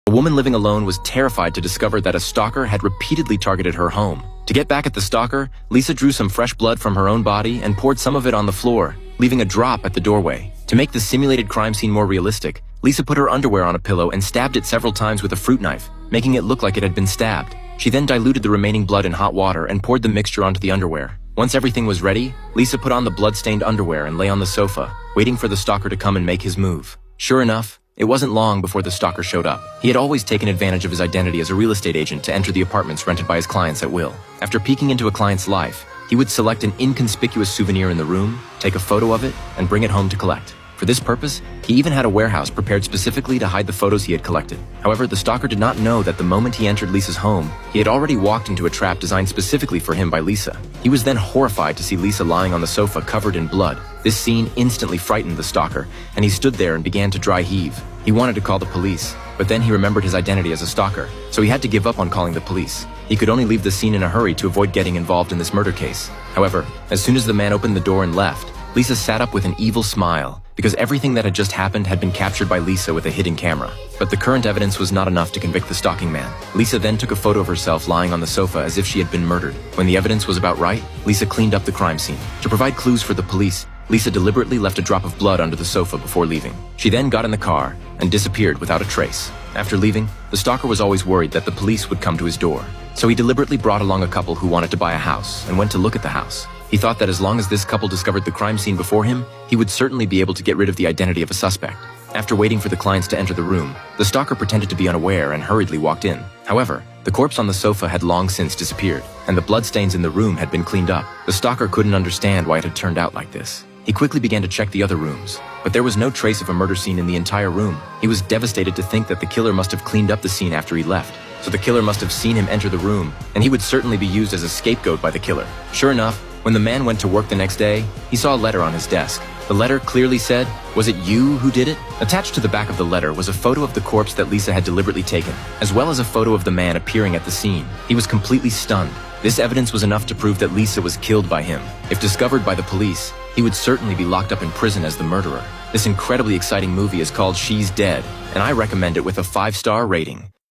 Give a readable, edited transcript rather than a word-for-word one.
A woman living alone was terrified to discover that a stalker had repeatedly targeted her home. To get back at the stalker, Lisa drew some fresh blood from her own body and poured some of it on the floor, leaving a drop at the doorway. To make the simulated crime scene more realistic, Lisa put her underwear on a pillow and stabbed it several times with a fruit knife, making it look like it had been stabbed. She then diluted the remaining blood in hot water and poured the mixture onto the underwear. Once everything was ready, Lisa put on the blood-stained underwear and lay on the sofa, waiting for the stalker to come and make his move. Sure enough, it wasn't long before the stalker showed up. He had always taken advantage of his identity as a real estate agent to enter the apartments rented by his clients at will. After peeking into a client's life, he would select an inconspicuous souvenir in the room, take a photo of it, and bring it home to collect. For this purpose, he even had a warehouse prepared specifically to hide the photos he had collected. However, the stalker did not know that the moment he entered Lisa's home, he had already walked into a trap designed specifically for him by Lisa. He was then horrified to see Lisa lying on the sofa covered in blood. This scene instantly frightened the stalker, and he stood there and began to dry heave. He wanted to call the police, but then he remembered his identity as a stalker, so he had to give up on calling the police. He could only leave the scene in a hurry to avoid getting involved in this murder case. However, as soon as the man opened the door and left, Lisa sat up with an evil smile, because everything that had just happened had been captured by Lisa with a hidden camera. But the current evidence was not enough to convict the stalking man. Lisa then took a photo of herself lying on the sofa as if she had been murdered. When the evidence was about right, Lisa cleaned up the crime scene. To provide clues for the police, Lisa deliberately left a drop of blood under the sofa before leaving. She then got in the car and disappeared without a trace. After leaving, the stalker was always worried that the police would come to his door. So he deliberately brought along a couple who wanted to buy a house and went to look at the house. He thought that as long as this couple discovered the crime scene before him, he would certainly be able to get rid of the identity of a suspect. After waiting for the clients to enter the room, the stalker pretended to be unaware and hurriedly walked in. However, the corpse on the sofa had long since disappeared, and the bloodstains in the room had been cleaned up. The stalker couldn't understand why it had turned out like this. He quickly began to check the other rooms, but there was no trace of a murder scene in the entire room. He was devastated to think that the killer must have cleaned up the scene after he left. So the killer must have seen him enter the room, and he would certainly be used as a scapegoat by the killer. Sure enough, when the man went to work the next day, he saw a letter on his desk. The letter clearly said, "Was it you who did it?" Attached to the back of the letter was a photo of the corpse that Lisa had deliberately taken, as well as a photo of the man appearing at the scene. He was completely stunned. This evidence was enough to prove that Lisa was killed by him. If discovered by the police, he would certainly be locked up in prison as the murderer. This incredibly exciting movie is called She's Dead, and I recommend it with a 5-star rating.